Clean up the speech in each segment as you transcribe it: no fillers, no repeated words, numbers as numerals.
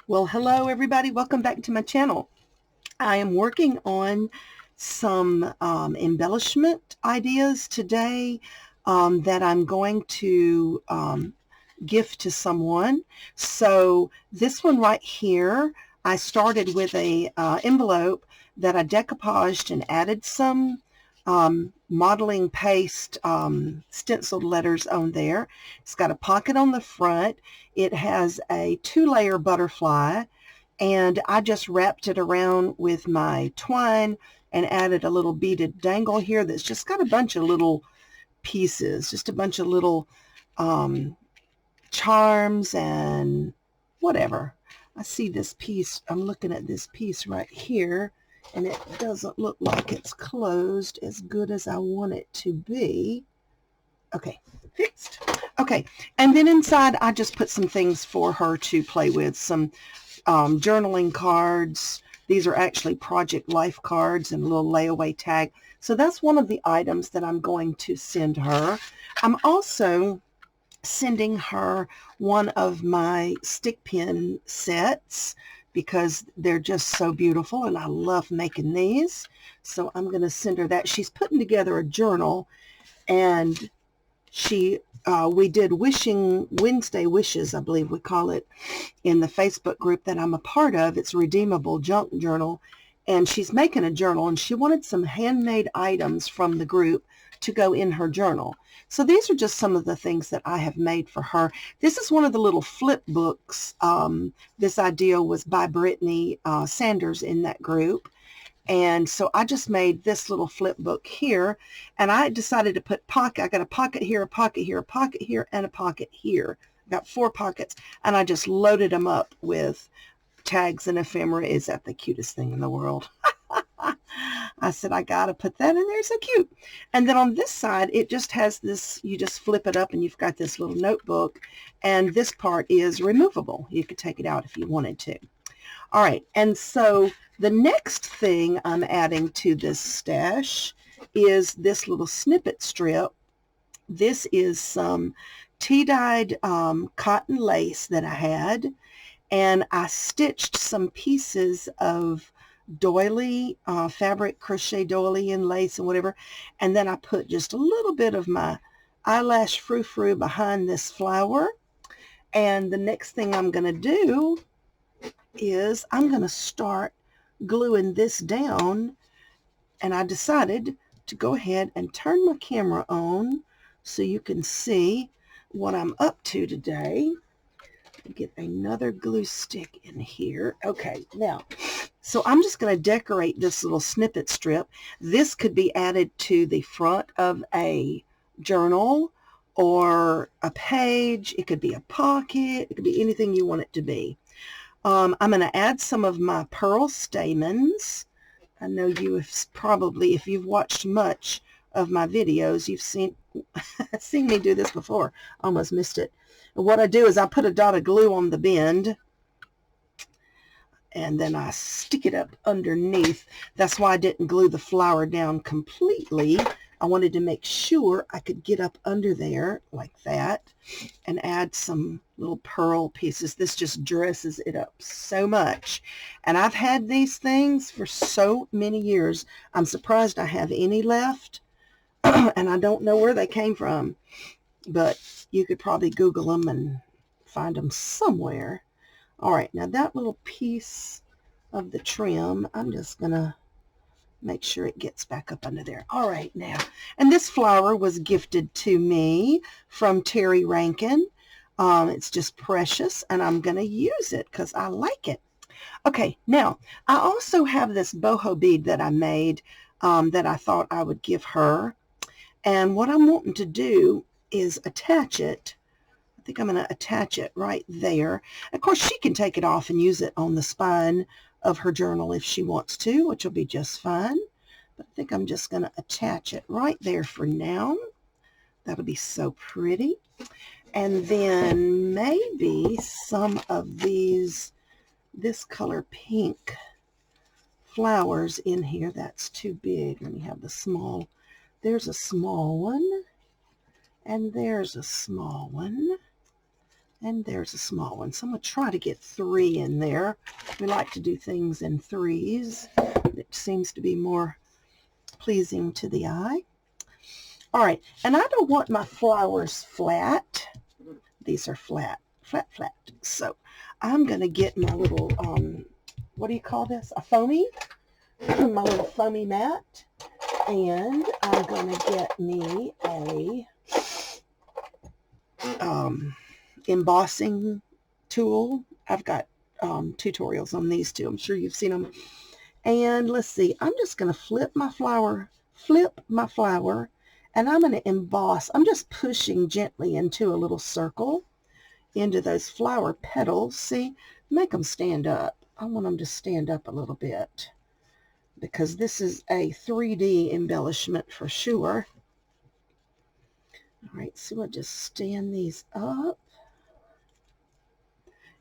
Well, hello everybody. Welcome back to my channel. I am working on some embellishment ideas today that I'm going to gift to someone. So this one right here, I started with a envelope that I decoupaged and added some modeling paste stenciled letters on there. It's got a pocket on the front. It has a 2-layer butterfly, and I just wrapped it around with my twine and added a little beaded dangle here that's just got a bunch of little pieces, just a bunch of little charms and whatever. I see this piece, I'm looking at this piece right here, and it doesn't look like it's closed as good as I want it to be. Okay, fixed. Okay, and then inside I just put some things for her to play with, some journaling cards. These are actually Project Life cards and a little layaway tag. So that's one of the items that I'm going to send her. I'm also sending her one of my stick pin sets because they're just so beautiful and I love making these. So I'm going to send her that. She's putting together a journal, and we did Wishing Wednesday Wishes, I believe we call it, in the Facebook group that I'm a part of. It's Redeemable Junk Journal, and she's making a journal, and she wanted some handmade items from the group to go in her journal. So these are just some of the things that I have made for her. This is one of the little flip books. This idea was by Brittany Sanders in that group. And so I just made this little flip book here, and I decided to put pocket. I got a pocket here, a pocket here, a pocket here, and a pocket here. Got 4 pockets, and I just loaded them up with tags and ephemera. Is that the cutest thing in the world? I said, I got to put that in there. So cute. And then on this side, it just has this, you just flip it up and you've got this little notebook, and this part is removable. You could take it out if you wanted to. All right, and so the next thing I'm adding to this stash is this little snippet strip. This is some tea-dyed cotton lace that I had, and I stitched some pieces of doily, fabric crochet doily and lace and whatever, and then I put just a little bit of my eyelash frou-frou behind this flower. And the next thing I'm going to do is I'm going to start gluing this down, and I decided to go ahead and turn my camera on so you can see what I'm up to today. Get another glue stick in here. Okay, now, so I'm just going to decorate this little snippet strip. This could be added to the front of a journal or a page. It could be a pocket. It could be anything you want it to be. I'm going to add some of my pearl stamens. I know you have probably, if you've watched much of my videos, you've seen me do this before. Almost missed it. And what I do is I put a dot of glue on the bend, and then I stick it up underneath. That's why I didn't glue the flower down completely. I wanted to make sure I could get up under there like that and add some little pearl pieces. This just dresses it up so much. And I've had these things for so many years. I'm surprised I have any left. And I don't know where they came from, but you could probably Google them and find them somewhere. All right, now that little piece of the trim, I'm just going to make sure it gets back up under there. All right, now, and this flower was gifted to me from Terry Rankin. It's just precious, and I'm going to use it because I like it. Okay, now, I also have this boho bead that I made that I thought I would give her. And what I'm wanting to do is attach it. I think I'm going to attach it right there. Of course, she can take it off and use it on the spine of her journal if she wants to, which will be just fine. But I think I'm just going to attach it right there for now. That'll be so pretty. And then maybe some of these, this color pink flowers in here. That's too big. Let me have the small. There's a small one, and there's a small one. And there's a small one. So I'm going to try to get 3 in there. We like to do things in 3s. It seems to be more pleasing to the eye. All right, and I don't want my flowers flat. These are flat. So I'm going to get my little, what do you call this? A foamy? My little foamy mat. And I'm going to get me a embossing tool. I've got tutorials on these two. I'm sure you've seen them. And let's see, I'm just going to flip my flower, and I'm going to emboss. I'm just pushing gently into a little circle into those flower petals. See, make them stand up. I want them to stand up a little bit because this is a 3D embellishment for sure. All right, so we'll just stand these up.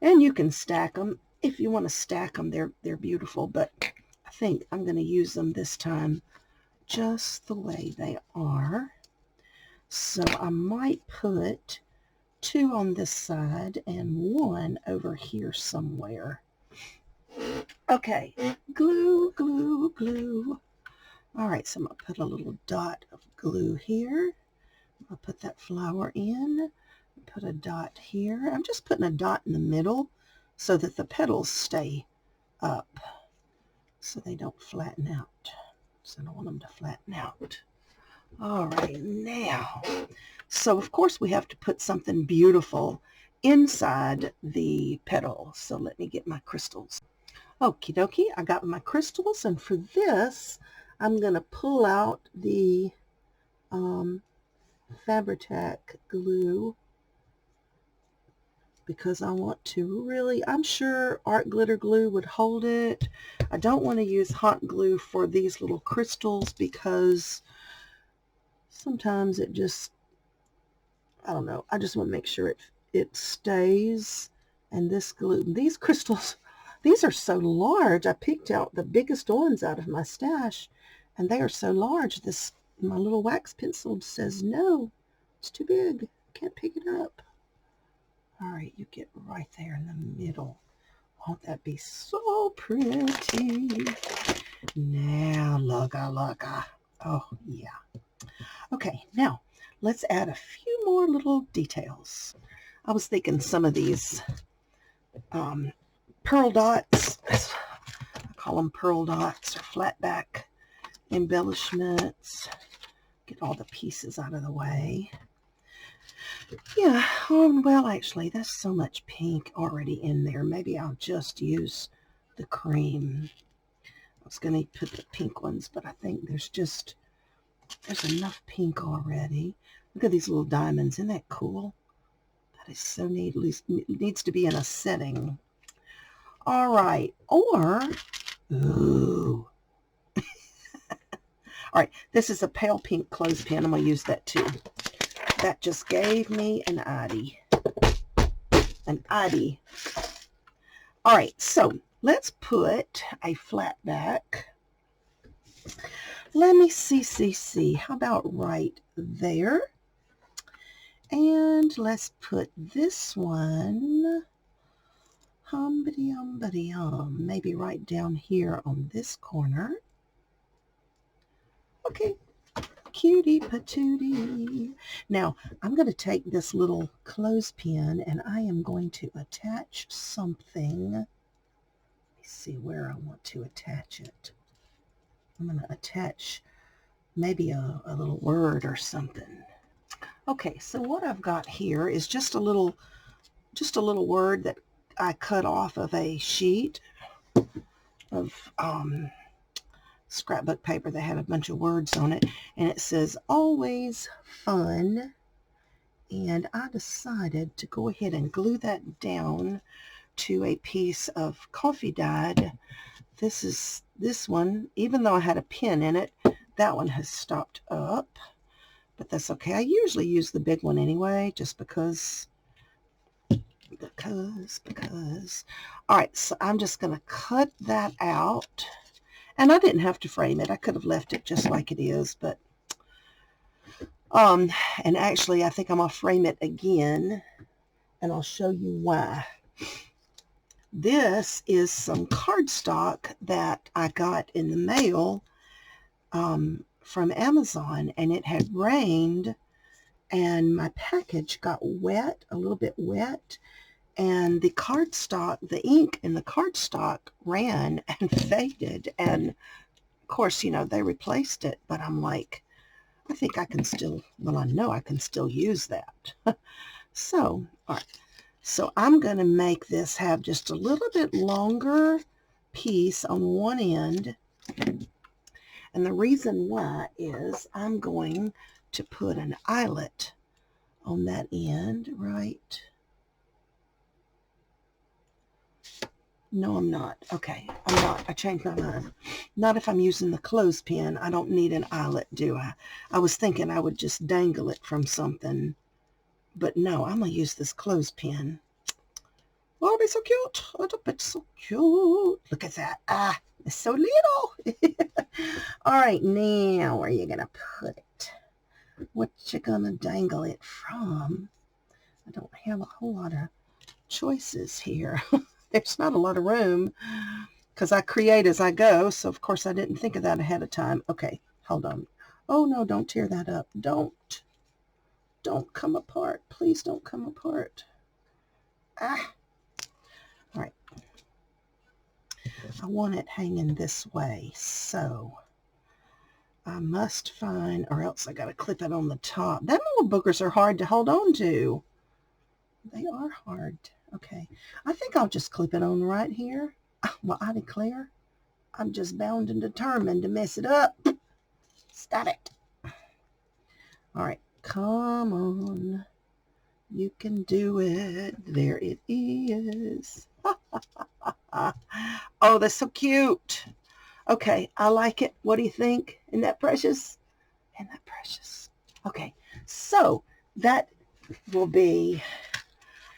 And you can stack them. If you want to stack them, they're beautiful, but I think I'm going to use them this time just the way they are. So I might put 2 on this side and 1 over here somewhere. Okay, glue, glue, glue. All right, so I'm going to put a little dot of glue here. I'll put that flower in, put a dot here. I'm just putting a dot in the middle so that the petals stay up so they don't flatten out. So I don't want them to flatten out. All right, now, so of course we have to put something beautiful inside the petal. So let me get my crystals. Okie dokie, I got my crystals, and for this, I'm going to pull out the Fabri-Tac glue because I want to really, I'm sure art glitter glue would hold it. I don't want to use hot glue for these little crystals because sometimes it just, I don't know, I just want to make sure it stays. And this glue, these crystals, these are so large. I picked out the biggest ones out of my stash, and they are so large. My little wax pencil says, no, it's too big. Can't pick it up. All right, you get right there in the middle. Won't that be so pretty? Now, looka. Oh, yeah. Okay, now let's add a few more little details. I was thinking some of these pearl dots, I call them pearl dots, or flat back embellishments. Get all the pieces out of the way. Yeah, well, actually, there's so much pink already in there. Maybe I'll just use the cream. I was going to put the pink ones, but I think there's enough pink already. Look at these little diamonds. Isn't that cool? That is so neat. At least it needs to be in a setting. All right. Or, ooh. All right, this is a pale pink clothespin. I'm going to use that too. That just gave me an idea. All right, so let's put a flat back. Let me see. How about right there? And let's put this one, maybe right down here on this corner. Okay. Cutie patootie. Now, I'm going to take this little clothespin and I am going to attach something. Let me see where I want to attach it. I'm going to attach maybe a little word or something. Okay, so what I've got here is just a little word that I cut off of a sheet of scrapbook paper that had a bunch of words on it, and it says always fun, and I decided to go ahead and glue that down to a piece of coffee dyed. This one, even though I had a pin in it, that one has stopped up, but that's okay. I usually use the big one anyway, just because. All right, so I'm just going to cut that out. And I didn't have to frame it. I could have left it just like it is, but and actually I think I'm going to frame it again and I'll show you why. This is some cardstock that I got in the mail from Amazon, and it had rained, and my package got wet, a little bit wet, and the cardstock, the ink in the cardstock ran and faded, and of course, you know, they replaced it, but I'm like, I think I can still, well, I know I can still use that. So, all right. So I'm going to make this have just a little bit longer piece on one end. And the reason why is I'm going to put an eyelet on that end, right? No, I'm not. Okay, I'm not. I changed my mind. Not if I'm using the clothespin. I don't need an eyelet, do I? I was thinking I would just dangle it from something. But no, I'm going to use this clothespin. Oh, it'll be so cute. Oh, it'll be so cute. Look at that. Ah, it's so little. All right, now where are you going to put it? What you going to dangle it from? I don't have a whole lot of choices here. There's not a lot of room because I create as I go. So, of course, I didn't think of that ahead of time. Okay, hold on. Oh, no, don't tear that up. Don't come apart. Please don't come apart. Ah. All right. I want it hanging this way. So I must find, or else I got to clip it on the top. Them little boogers are hard to hold on to. They are hard. Okay, I think I'll just clip it on right here. Well, I declare, I'm just bound and determined to mess it up. Stop it. All right, come on. You can do it. There it is. Oh, that's so cute. Okay, I like it. What do you think? Isn't that precious? Isn't that precious? Okay, so that will be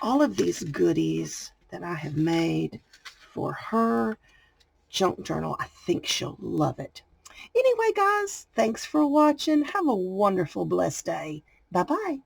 all of these goodies that I have made for her junk journal. I think she'll love it. Anyway, guys, thanks for watching. Have a wonderful, blessed day. Bye-bye.